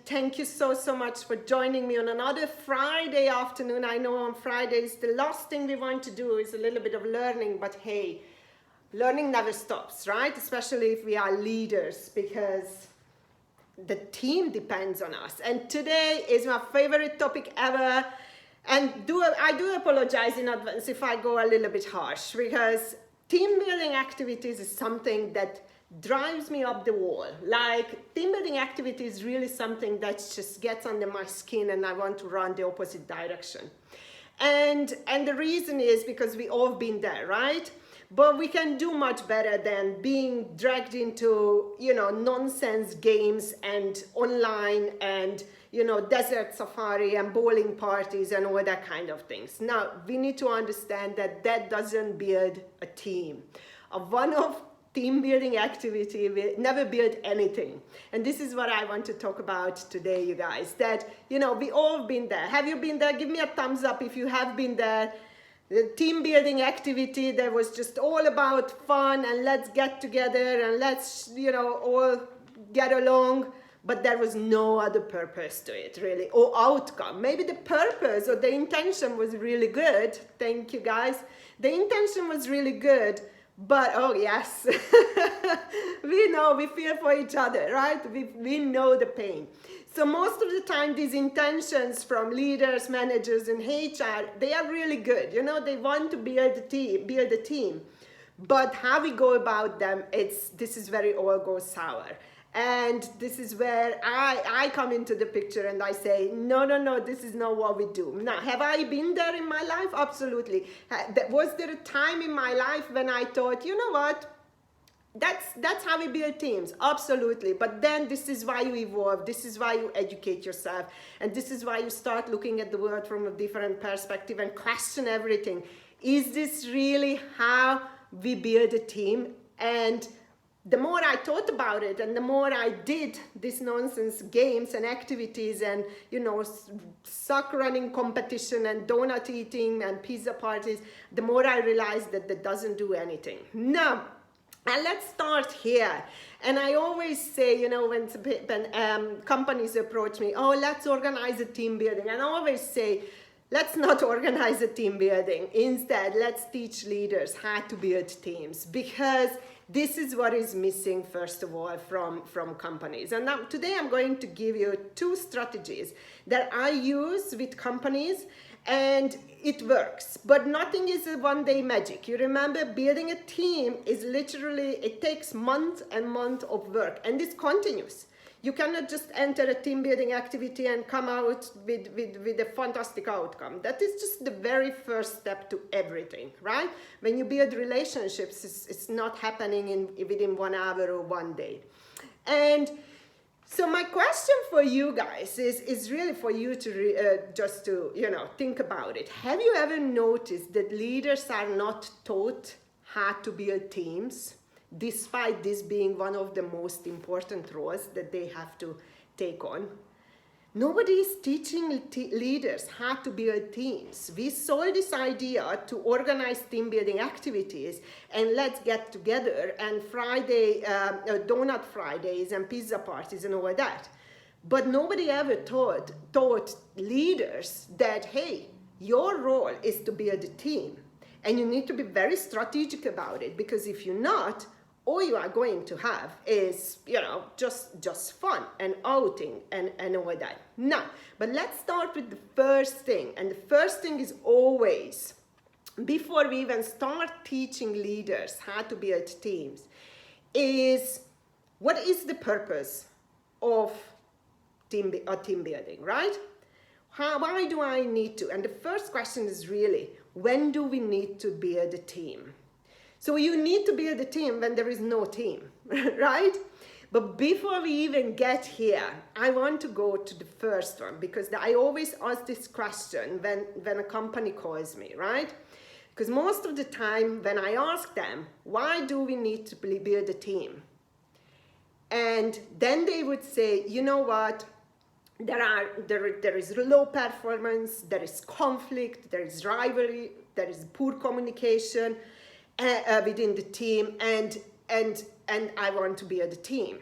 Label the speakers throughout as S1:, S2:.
S1: thank you so much for joining me on another Friday afternoon. I know on Fridays the last thing we want to do is a little bit of learning, but hey, learning never stops, right? Especially if we are leaders, because the team depends on us. And today is my favorite topic ever. And I do apologize in advance if I go a little bit harsh, because team building activities is something that drives me up the wall. Like, team building activity is really something that just gets under my skin, and I want to run the opposite direction. And the reason is because we all been there, right? But we can do much better than being dragged into, nonsense games and online and, desert safari and bowling parties and all that kind of things. Now, we need to understand that that doesn't build a team. One of team building activity will never build anything. And this is what I want to talk about today, you guys, that, we all been there. Have you been there? Give me a thumbs up if you have been there. The team building activity that was just all about fun and let's get together and let's, all get along. But there was no other purpose to it, really, or outcome. Maybe the purpose or the intention was really good. Thank you, guys. The intention was really good. But, oh yes, we feel for each other, right? We know the pain. So most of the time, these intentions from leaders, managers, and HR, they are really good. They want to build a team. But how we go about them, this is where it all goes sour. And this is where I come into the picture and I say, no, this is not what we do. Now, have I been there in my life? Absolutely. Was there a time in my life when I thought, you know what? That's how we build teams. Absolutely. But then this is why you evolve. This is why you educate yourself. And this is why you start looking at the world from a different perspective and question everything. Is this really how we build a team? And the more I thought about it and the more I did these nonsense games and activities and, sock running competition and donut eating and pizza parties, the more I realized that doesn't do anything. Now, and let's start here. And I always say, when companies approach me, oh, let's organize a team building. And I always say, let's not organize a team building. Instead, let's teach leaders how to build teams, because this is what is missing, first of all, from companies. And now, today I'm going to give you 2 strategies that I use with companies, and it works. But nothing is a one-day magic. You remember, building a team is literally, it takes months and months of work, and this continues. You cannot just enter a team building activity and come out with a fantastic outcome. That is just the very first step to everything, right? When you build relationships, it's not happening within 1 hour or 1 day. And so my question for you guys is really for you to just to, think about it. Have you ever noticed that leaders are not taught how to build teams, despite this being one of the most important roles that they have to take on? Nobody is teaching leaders how to build teams. We sold this idea to organize team building activities and let's get together and donut Fridays and pizza parties and all that. But nobody ever taught leaders that, hey, your role is to build a team. And you need to be very strategic about it, because if you're not, all you are going to have is, just fun and outing and all that. Now, but let's start with the first thing. And the first thing is always, before we even start teaching leaders how to build teams, is what is the purpose of team building, right? Why do I need to? And the first question is really, when do we need to build a team? So you need to build a team when there is no team, right? But before we even get here, I want to go to the first one, because I always ask this question when a company calls me, right? Because most of the time when I ask them, why do we need to build a team? And then they would say, you know what? There is low performance, there is conflict, there is rivalry, there is poor communication within the team, and I want to build a team.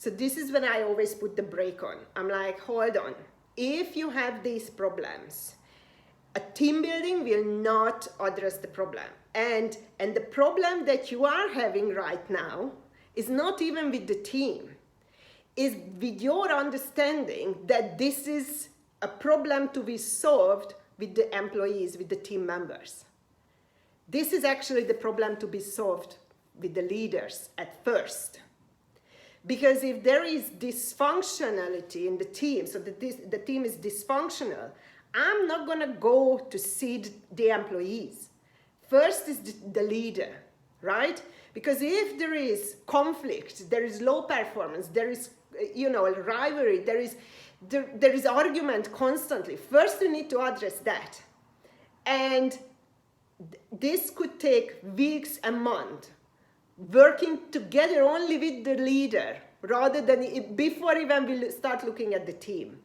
S1: So this is when I always put the brake on. I'm like, hold on. If you have these problems, a team building will not address the problem. And the problem that you are having right now is not even with the team, is with your understanding that this is a problem to be solved with the employees, with the team members. This is actually the problem to be solved with the leaders at first. Because if there is dysfunctionality in the team, so that the team is dysfunctional, I'm not going to go to see the employees. First is the leader, right? Because if there is conflict, there is low performance, there is, rivalry, there is argument constantly. First, you need to address that. And this could take weeks and months, working together only with the leader, rather than before even we start looking at the team.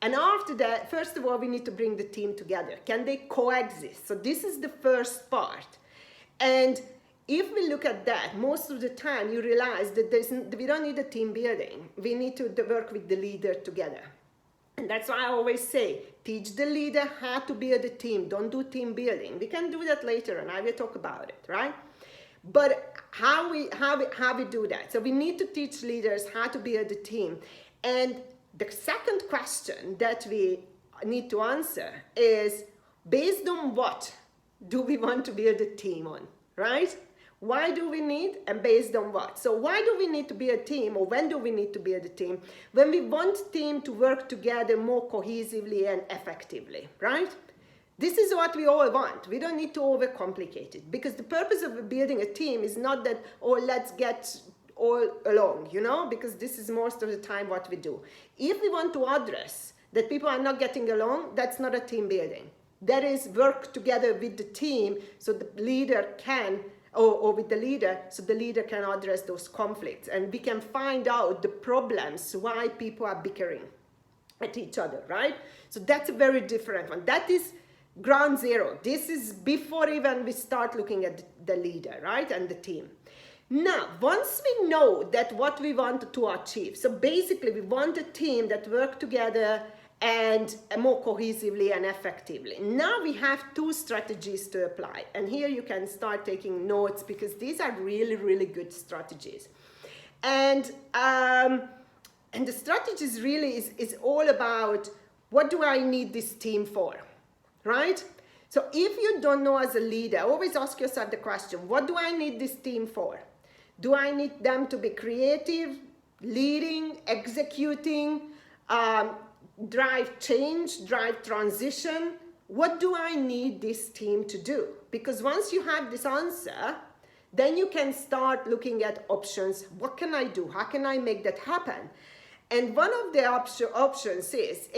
S1: And after that, first of all, we need to bring the team together. Can they coexist? So this is the first part. And if we look at that, most of the time you realize that we don't need a team building. We need to work with the leader together. And that's why I always say, teach the leader how to build a team. Don't do team building. We can do that later, and I will talk about it, right? But how we do that? So we need to teach leaders how to build a team. And the second question that we need to answer is, based on what do we want to build a team on, right? Why do we need, and based on what? So why do we need to be a team, or when do we need to build a team? When we want team to work together more cohesively and effectively, right? This is what we all want. We don't need to overcomplicate it, because the purpose of building a team is not that, oh, let's get all along, because this is most of the time what we do. If we want to address that people are not getting along, that's not a team building. That is work together with the team so the leader can, or with the leader, so the leader can address those conflicts. And we can find out the problems, why people are bickering at each other, right? So that's a very different one. That is ground zero. This is before even we start looking at the leader, right? And the team. Now, once we know that what we want to achieve, so basically we want a team that work together and more cohesively and effectively. Now we have two strategies to apply. And here you can start taking notes, because these are really, really good strategies. And the strategies really is all about, what do I need this team for, right? So if you don't know as a leader, always ask yourself the question, what do I need this team for? Do I need them to be creative, leading, executing, drive change, drive transition? What do I need this team to do? Because once you have this answer, then you can start looking at options. What can I do? How can I make that happen? And one of the options is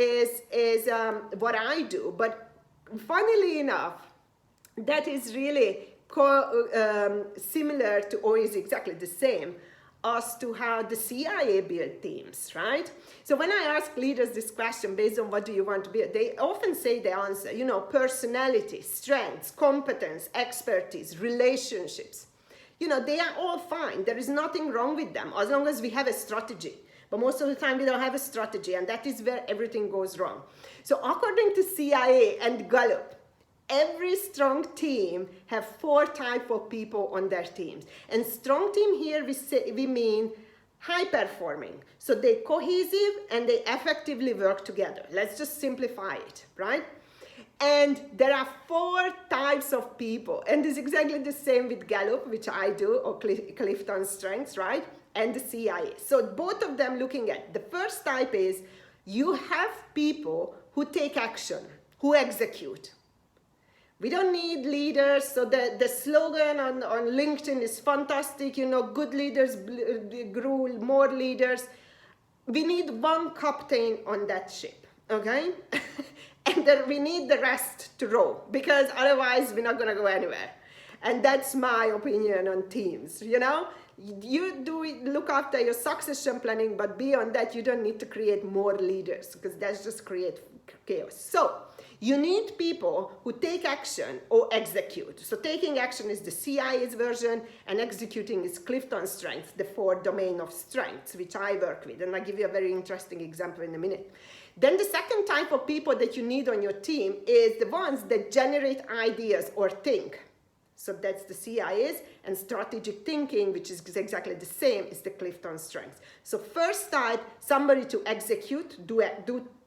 S1: what I do. But funnily enough, that is really similar to, or is exactly the same as to how the CIA build teams, right? So when I ask leaders this question, based on what do you want to build, they often say the answer, personality, strengths, competence, expertise, relationships. They are all fine. There is nothing wrong with them as long as we have a strategy. But most of the time we don't have a strategy, and that is where everything goes wrong. So according to CIA and Gallup, every strong team have 4 types of people on their teams. And strong team here, we mean high performing. So they're cohesive and they effectively work together. Let's just simplify it, right? And there are 4 types of people. And it's exactly the same with Gallup, which I do, or Clifton Strengths, right? And the CIA. So both of them looking at, the first type is, you have people who take action, who execute. We don't need leaders. So the slogan on LinkedIn is fantastic. Good leaders grew more leaders. We need one captain on that ship, okay? And then we need the rest to row, because otherwise we're not going to go anywhere. And that's my opinion on teams, You do look after your succession planning, but beyond that, you don't need to create more leaders, because that's just create chaos. So you need people who take action or execute. So taking action is the CIA's version, and executing is Clifton Strengths, the 4 domain of strengths, which I work with. And I'll give you a very interesting example in a minute. Then the second type of people that you need on your team is the ones that generate ideas or think. So that's the CIAs, and strategic thinking, which is exactly the same, is the Clifton Strengths. So first type, somebody to execute,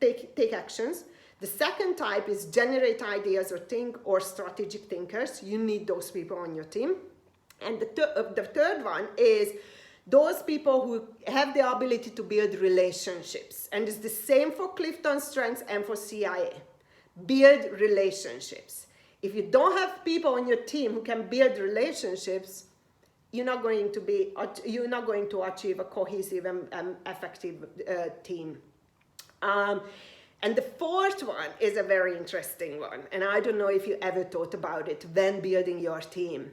S1: take actions. The second type is generate ideas or think, or strategic thinkers. You need those people on your team. And the third one is those people who have the ability to build relationships. And it's the same for Clifton Strengths and for CIA. Build relationships. If you don't have people on your team who can build relationships, you're not going to achieve a cohesive and effective team. And the fourth one is a very interesting one, and I don't know if you ever thought about it when building your team.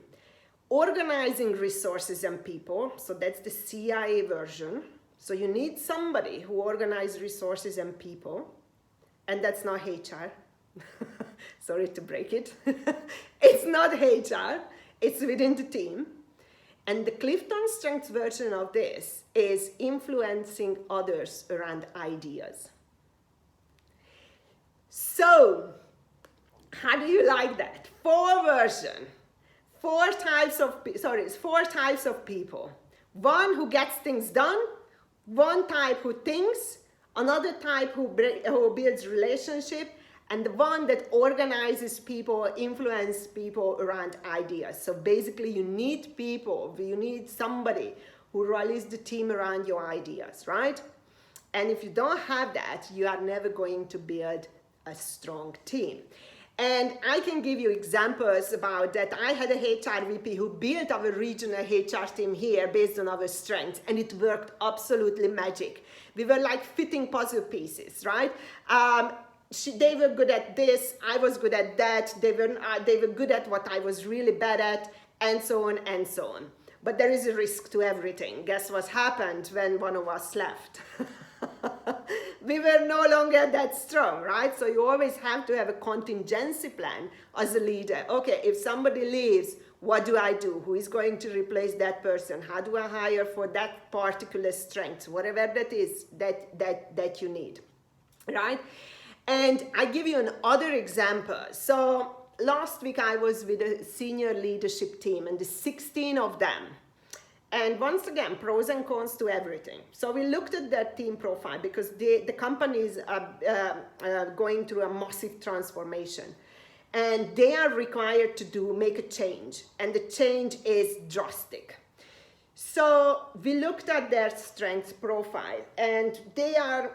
S1: Organizing resources and people, so that's the CIA version. So you need somebody who organizes resources and people, and that's not HR. Sorry to break it. It's not HR, it's within the team. And the Clifton Strengths version of this is influencing others around ideas. So, how do you like that? 4 types of people. One who gets things done, one type who thinks, another type who builds relationship, and the one that organizes people, influences people around ideas. So basically you need people, you need somebody who rallies the team around your ideas, right? And if you don't have that, you are never going to build a strong team. And I can give you examples about that. I had a HR VP who built our regional HR team here based on our strengths, and it worked absolutely magic. We were like fitting puzzle pieces, right? They were good at this, I was good at that, they were good at what I was really bad at, and so on and so on. But there is a risk to everything. Guess what happened when one of us left? We were no longer that strong, right? So you always have to have a contingency plan as a leader. Okay, if somebody leaves, what do I do? Who is going to replace that person? How do I hire for that particular strength? Whatever that is that you need, right? And I give you another example. So last week I was with a senior leadership team, and the 16 of them. And once again, pros and cons to everything. So we looked at their team profile because the company is going through a massive transformation. And they are required to make a change. And the change is drastic. So we looked at their strengths profile, and they are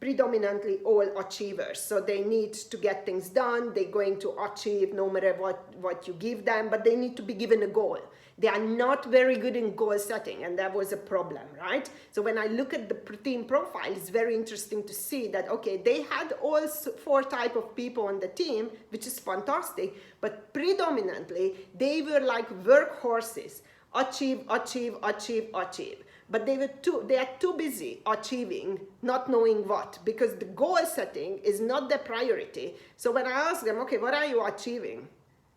S1: predominantly all achievers. So they need to get things done. They're going to achieve no matter what you give them, but they need to be given a goal. They are not very good in goal setting, and that was a problem, right? So when I look at the team profile, it's very interesting to see that, okay, they had all 4 types of people on the team, which is fantastic, but predominantly they were like workhorses. Achieve. But they are too busy achieving, not knowing what, because the goal setting is not the priority. So when I asked them, okay, what are you achieving?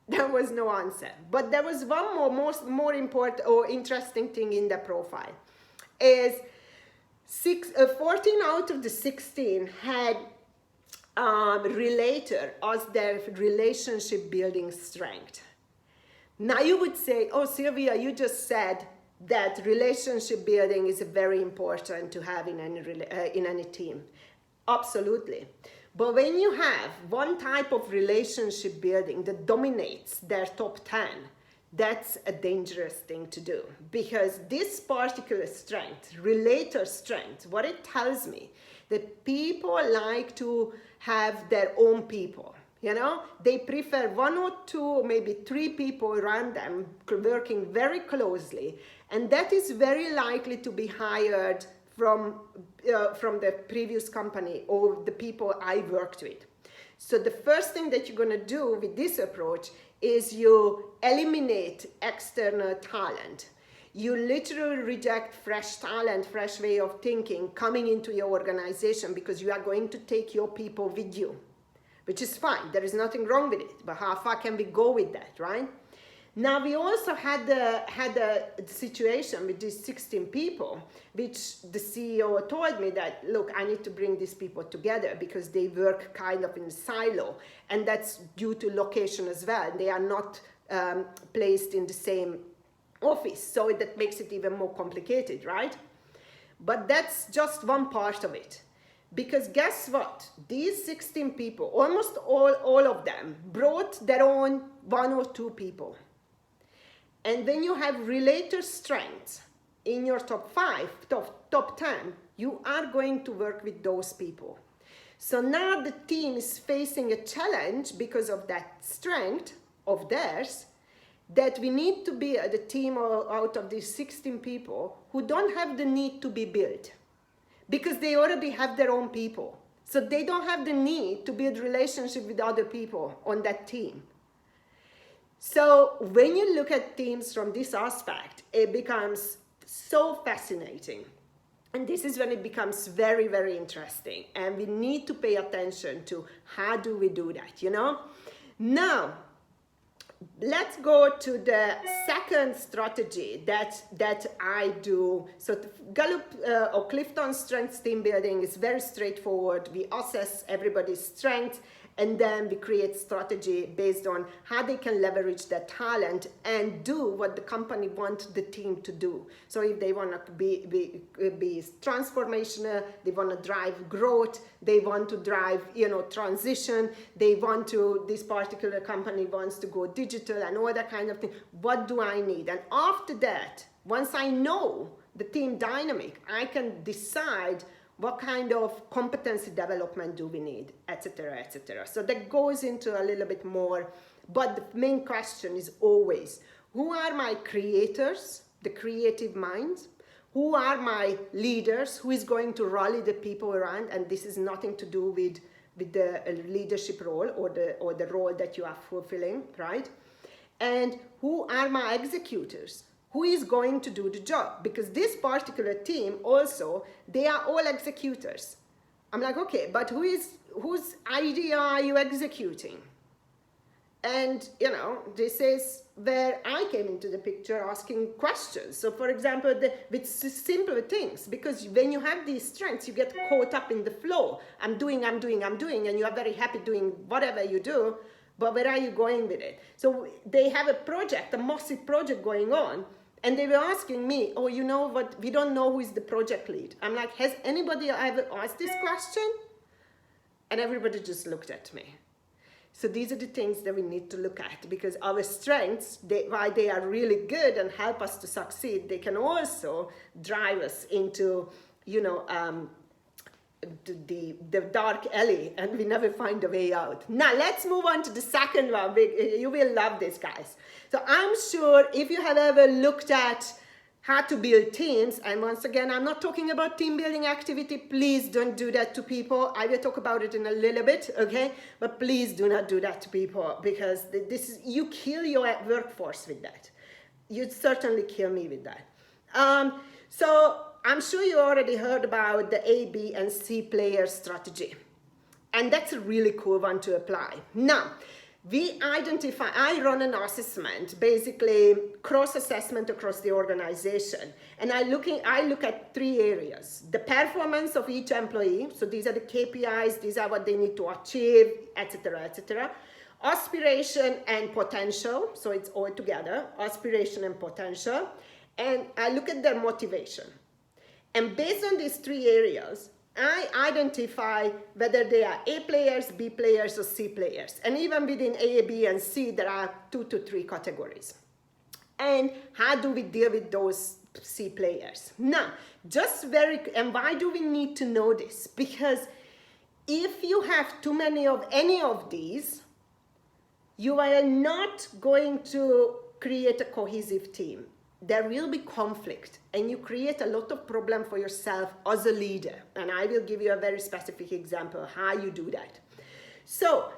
S1: There was no answer. But there was one more important or interesting thing in the profile. Is 14 out of the 16 had relator as their relationship building strength. Now you would say, oh, Sylvia, you just said that relationship building is very important to have in any team. Absolutely. But when you have one type of relationship building that dominates their top 10, that's a dangerous thing to do. Because this particular strength, relator strength, what it tells me, that people like to have their own people. You know, they prefer 1 or 2, maybe 3 people around them working very closely, and that is very likely to be hired from the previous company or the people I worked with. So the first thing that you're going to do with this approach is you eliminate external talent. You literally reject fresh talent, fresh way of thinking coming into your organization because you are going to take your people with you, which is fine. There is nothing wrong with it, but how far can we go with that, right? Now, we also had a situation with these 16 people, which the CEO told me that, look, I need to bring these people together because they work kind of in a silo, and that's due to location as well. They are not placed in the same office, so that makes it even more complicated, right? But that's just one part of it. Because guess what? These 16 people, almost all of them, brought their own 1 or 2 people. And when you have related strengths in your top 5, top 10, you are going to work with those people. So now the team is facing a challenge because of that strength of theirs, that we need to be the team out of these 16 people who don't have the need to be built because they already have their own people. So they don't have the need to build relationship with other people on that team. So when you look at teams from this aspect, it becomes so fascinating. And this is when it becomes very, very interesting. And we need to pay attention to how do we do that, you know? Now, let's go to the second strategy that I do. So Gallup or Clifton Strengths Team Building is very straightforward. We assess everybody's strengths, and then we create strategy based on how they can leverage their talent and do what the company wants the team to do. So if they want to be transformational, they want to drive growth, they want to drive, transition, this particular company wants to go digital and all that kind of thing. What do I need? And after that, once I know the team dynamic, I can decide what kind of competency development do we need, etc., etc. So that goes into a little bit more, but the main question is always, who are my creators, the creative minds? Who are my leaders? Who is going to rally the people around? And this is nothing to do with the leadership role or the role that you are fulfilling, right? And who are my executors? Who is going to do the job? Because this particular team also, they are all executors. I'm like, okay, but whose idea are you executing? And, this is where I came into the picture asking questions. So, for example, with simple things, because when you have these strengths, you get caught up in the flow. I'm doing, and you are very happy doing whatever you do, but where are you going with it? So they have a massive project going on, and they were asking me, oh, you know what, we don't know who is the project lead. I'm like, has anybody ever asked this question? And everybody just looked at me. So these are the things that we need to look at, because our strengths, why they are really good and help us to succeed, they can also drive us into, the dark alley, and we never find a way out. Now let's move on to the second one. You will love this, guys. So I'm sure if you have ever looked at how to build teams, and once again, I'm not talking about team building activity. Please don't do that to people. I will talk about it in a little bit, okay? But please do not do that to people, because you kill your workforce with that. You'd certainly kill me with that. So I'm sure you already heard about the A, B, and C player strategy. And that's a really cool one to apply. Now, I run an assessment, basically cross-assessment across the organization. And I look at 3 areas. The performance of each employee, so these are the KPIs, these are what they need to achieve, etc., etc. Aspiration and potential, so it's all together, aspiration and potential. And I look at their motivation. And based on these 3 areas, I identify whether they are A players, B players, or C players. And even within A, B, and C, there are 2 to 3 categories. And how do we deal with those C players? Now, and why do we need to know this? Because if you have too many of any of these, you are not going to create a cohesive team. There will be conflict, and you create a lot of problem for yourself as a leader. And I will give you a very specific example how you do that. So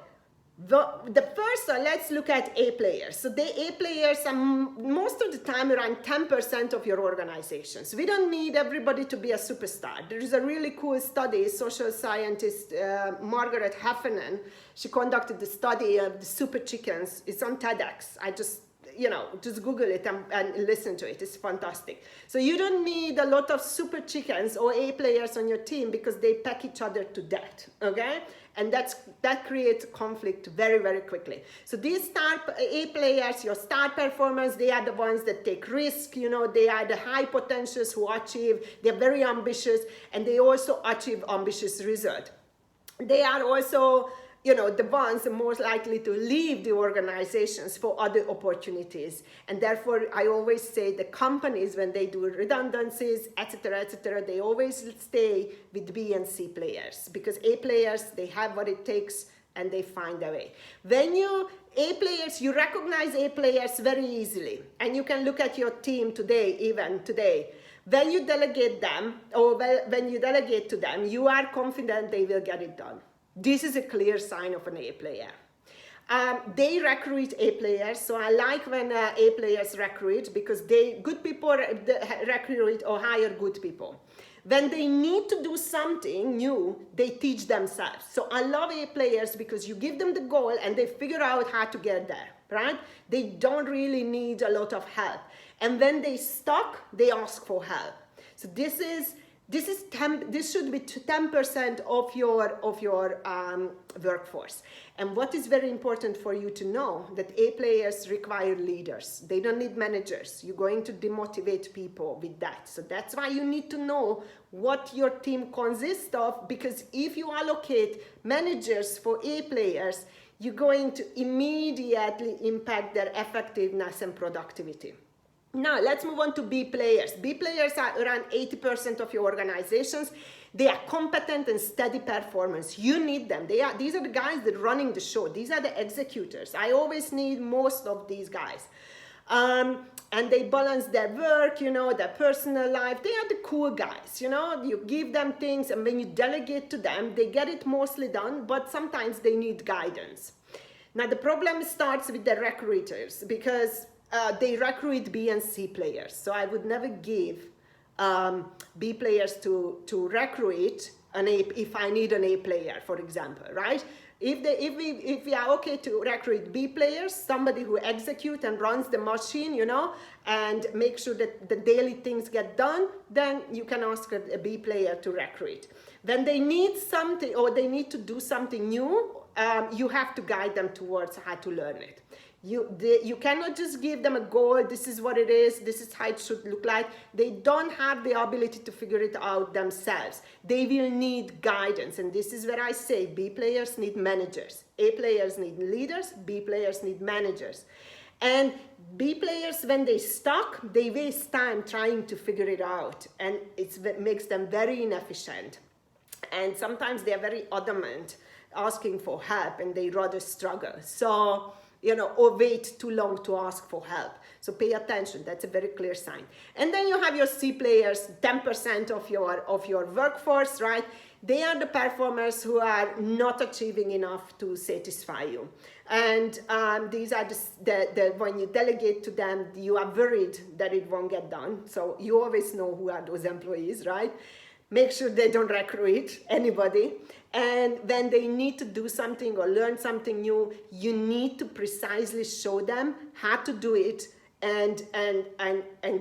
S1: The first one, let's look at A players. So the A players are most of the time around 10% of your organizations. We don't need everybody to be a superstar. There is a really cool study, social scientist Margaret Heffernan, she conducted the study of the super chickens. It's on TEDx. Just Google it and listen to it. It's fantastic. So you don't need a lot of super chickens or A players on your team because they pack each other to death, okay? And that creates conflict very, very quickly. So these star A players, your star performers, they are the ones that take risk, they are the high potentials who achieve, they're very ambitious, and they also achieve ambitious result. They are also the ones most likely to leave the organizations for other opportunities. And therefore, I always say the companies, when they do redundancies, etc., they always stay with B and C players, because A players, they have what it takes and they find a way. When you recognize A players very easily, and you can look at your team even today. When you delegate them, or when you delegate to them, you are confident they will get it done. This is a clear sign of an A player. They recruit A players, so I like when A players recruit, because good people recruit or hire good people. When they need to do something new, they teach themselves. So I love A players because you give them the goal and they figure out how to get there, right? They don't really need a lot of help. And when they stuck, they ask for help. So this should be 10% of your workforce. And what is very important for you to know, that A players require leaders. They don't need managers. You're going to demotivate people with that. So that's why you need to know what your team consists of, because if you allocate managers for A players, you're going to immediately impact their effectiveness and productivity. Now, let's move on to B players. B players are around 80% of your organizations. They are competent and steady performance. You need them. These are the guys that are running the show. These are the executors. I always need most of these guys. And they balance their work, their personal life. They are the cool guys, You give them things, and when you delegate to them, they get it mostly done, but sometimes they need guidance. Now, the problem starts with the recruiters, because they recruit B and C players. So I would never give B players to recruit an A if I need an A player, for example, right? If we are okay to recruit B players, somebody who executes and runs the machine, and make sure that the daily things get done, then you can ask a B player to recruit. When they need something or they need to do something new, you have to guide them towards how to learn it. You cannot just give them a goal, this is what it is, this is how it should look like. They don't have the ability to figure it out themselves. They will need guidance, and this is where I say B players need managers. A players need leaders, B players need managers. And B players, when they stuck, they waste time trying to figure it out, and it makes them very inefficient. And sometimes they are very adamant, asking for help, and they rather struggle. So, or wait too long to ask for help. So pay attention, that's a very clear sign. And then you have your C players, 10% of your workforce, right? They are the performers who are not achieving enough to satisfy you. And these are when you delegate to them, you are worried that it won't get done. So you always know who are those employees, right? Make sure they don't recruit anybody. And when they need to do something or learn something new, you need to precisely show them how to do it and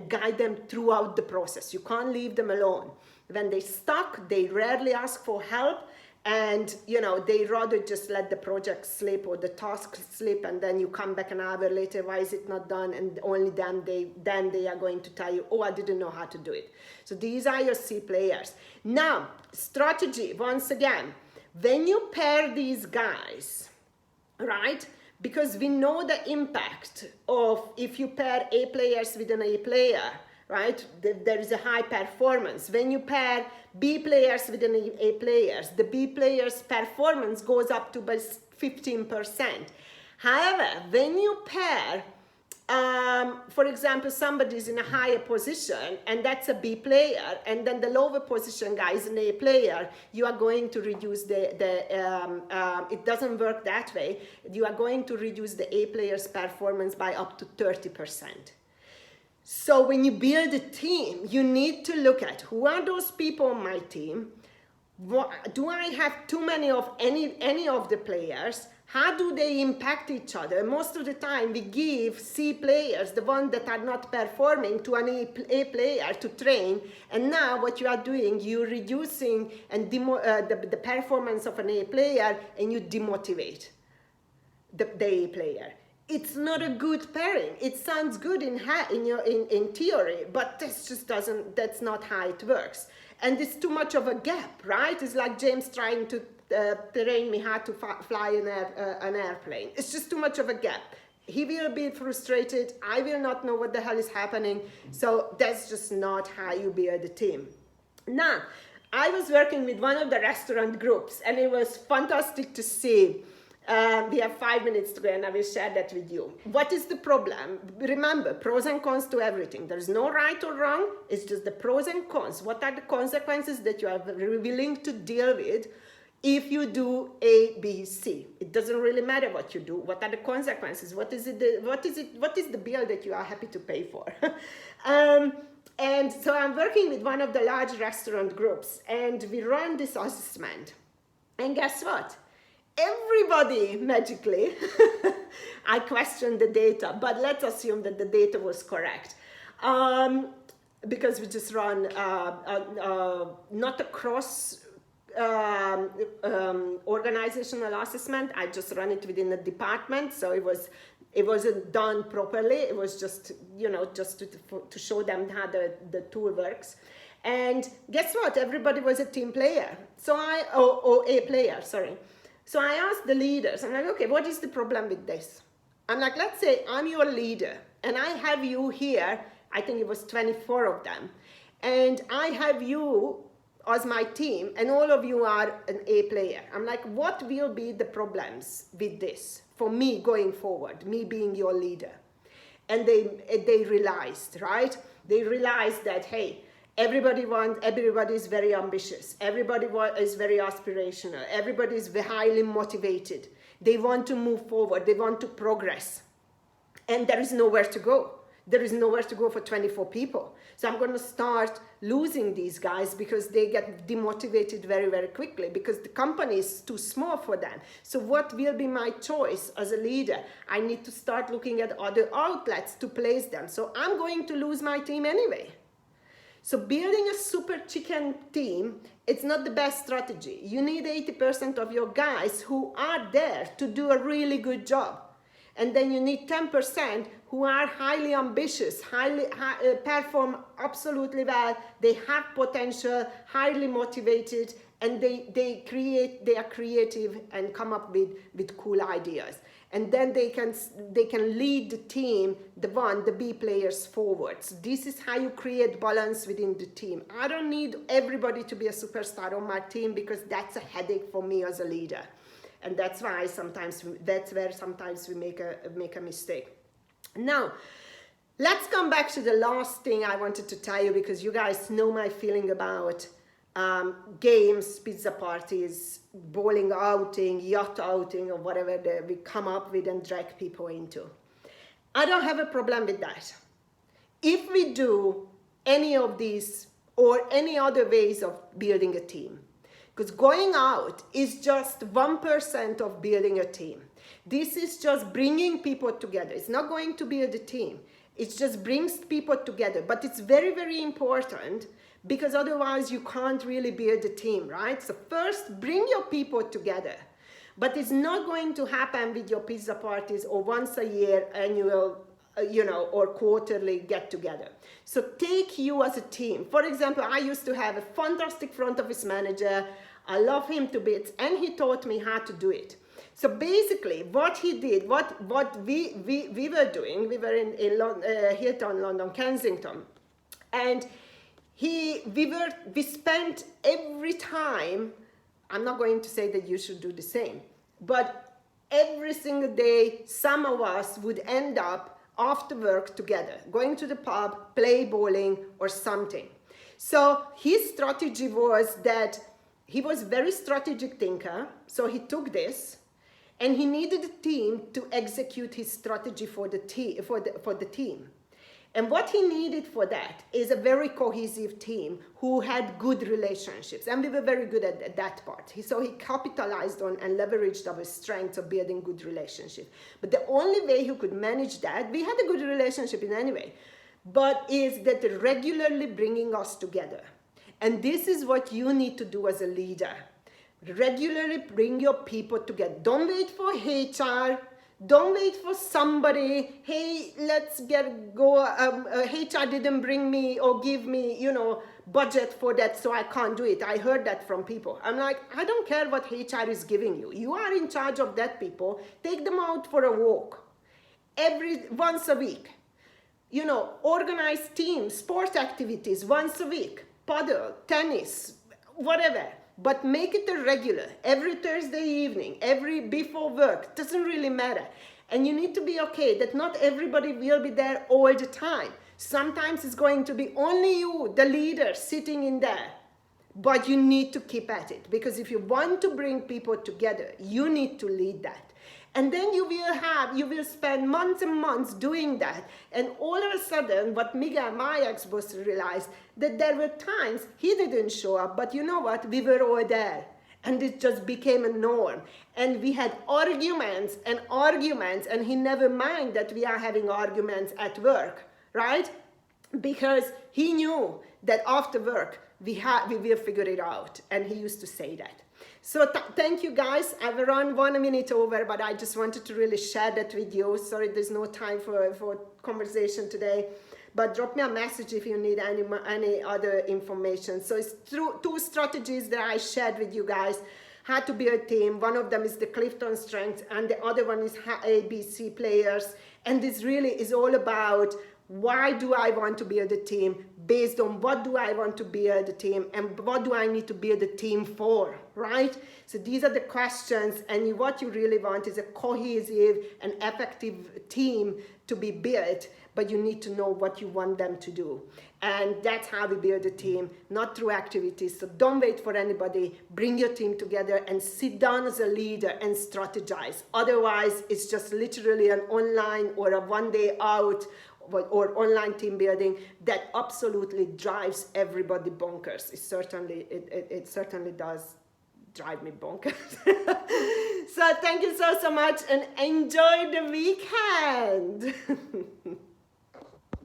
S1: guide them throughout the process. You can't leave them alone. When they stuck, they rarely ask for help, and they rather just let the project slip or the task slip, and then you come back an hour later, why is it not done? And only then they are going to tell you, oh, I didn't know how to do it. So these are your C players. Now, strategy, once again, when you pair these guys, right? Because we know the impact of if you pair A players with an A player, right? There is a high performance. When you pair B players with an A players, the B players' performance goes up to by 15%. However, when you pair for example, somebody's in a higher position and that's a B player, and then the lower position guy is an A player, you are going to reduce it doesn't work that way. You are going to reduce the A player's performance by up to 30%. So when you build a team, you need to look at who are those people on my team. Do I have too many of any of the players? How do they impact each other? Most of the time we give C players, the ones that are not performing, to an A player to train, and now what you are doing, you're reducing and the performance of an A player, and you demotivate the A player. It's not a good pairing. It sounds good in theory, but that's not how it works. And it's too much of a gap, right? It's like James trying to train me how to fly an airplane. It's just too much of a gap. He will be frustrated. I will not know what the hell is happening. So that's just not how you build a team. Now, I was working with one of the restaurant groups, and it was fantastic to see. We have 5 minutes to go, and I will share that with you. What is the problem? Remember, pros and cons to everything. There is no right or wrong. It's just the pros and cons. What are the consequences that you are willing to deal with if you do A, B, C? It doesn't really matter what you do. What are the consequences? What is the bill that you are happy to pay for? And so I'm working with one of the large restaurant groups, and we run this assessment. And guess what? Everybody magically, I questioned the data, but let's assume that the data was correct. Because we just run not a cross organizational assessment. I just run it within a department, so it wasn't done properly. It was just, just to show them how the tool works. And guess what? Everybody was a team player. So A player, sorry. So I asked the leaders, I'm like, okay, what is the problem with this? I'm like, let's say I'm your leader and I have you here, I think it was 24 of them, and I have you as my team and all of you are an A player. I'm like, what will be the problems with this for me going forward, me being your leader? And they realized, right? They realized that, hey, everybody is very ambitious. Everybody is very aspirational. Everybody is highly motivated. They want to move forward. They want to progress. And there is nowhere to go. There is nowhere to go for 24 people. So I'm going to start losing these guys because they get demotivated very, very quickly because the company is too small for them. So what will be my choice as a leader? I need to start looking at other outlets to place them. So I'm going to lose my team anyway. So building a super chicken team, it's not the best strategy. You need 80% of your guys who are there to do a really good job. And then you need 10% who are highly ambitious, perform absolutely well, they have potential, highly motivated, and they are creative and come up with cool ideas. And then they can lead the team, the B players forward. So this is how you create balance within the team. I don't need everybody to be a superstar on my team because that's a headache for me as a leader. And that's why sometimes we make a mistake. Now, let's come back to the last thing I wanted to tell you, because you guys know my feeling about games, pizza parties, bowling outing, yacht outing, or whatever we come up with and drag people into. I don't have a problem with that. If we do any of these or any other ways of building a team, because going out is just 1% of building a team. This is just bringing people together. It's not going to build a team. It just brings people together. But it's very, very important, because otherwise you can't really build a team, right? So first, bring your people together. But it's not going to happen with your pizza parties or once a year annual, or quarterly get together. So take you as a team. For example, I used to have a fantastic front office manager. I love him to bits, and he taught me how to do it. So basically, what he did, what we were doing, we were in Hilton, London, Kensington, and we spent every time. I'm not going to say that you should do the same, but every single day, some of us would end up after work together, going to the pub, play bowling or something. So his strategy was that he was a very strategic thinker. So he took this and he needed a team to execute his strategy for the team. And what he needed for that is a very cohesive team who had good relationships. And we were very good at that part. So he capitalized on and leveraged our strengths of building good relationships. But the only way he could manage that, we had a good relationship in any way, but is that regularly bringing us together. And this is what you need to do as a leader. Regularly bring your people together. Don't wait for HR. Don't wait for somebody, hey, let's go, HR didn't bring me or give me, budget for that, so I can't do it. I heard that from people. I'm like, I don't care what HR is giving you. You are in charge of that people. Take them out for a walk once a week. Organize teams, sport activities once a week, paddle, tennis, whatever. But make it a regular, every Thursday evening, before work, doesn't really matter. And you need to be okay that not everybody will be there all the time. Sometimes it's going to be only you, the leader, sitting in there. But you need to keep at it, because if you want to bring people together, you need to lead that. And then you will spend months and months doing that. And all of a sudden, what Miguel, my ex-boss, realized, that there were times he didn't show up, but you know what? We were all there. And it just became a norm. And we had arguments, and he never minded that we are having arguments at work, right? Because he knew that after work, we will figure it out. And he used to say that. So thank you guys. I've run 1 minute over, but I just wanted to really share that with you. Sorry, there's no time for conversation today, but drop me a message if you need any other information. So it's two strategies that I shared with you guys. How to build a team. One of them is the Clifton strengths, and the other one is ABC players. And this really is all about, why do I want to build a team? Based on what do I want to build a team, and what do I need to build a team for, right? So these are the questions, and what you really want is a cohesive and effective team to be built, but you need to know what you want them to do. And that's how we build a team, not through activities. So don't wait for anybody. Bring your team together and sit down as a leader and strategize. Otherwise, it's just literally an online or a one-day out or online team building that absolutely drives everybody bonkers. It certainly does drive me bonkers. So thank you so much, and enjoy the weekend.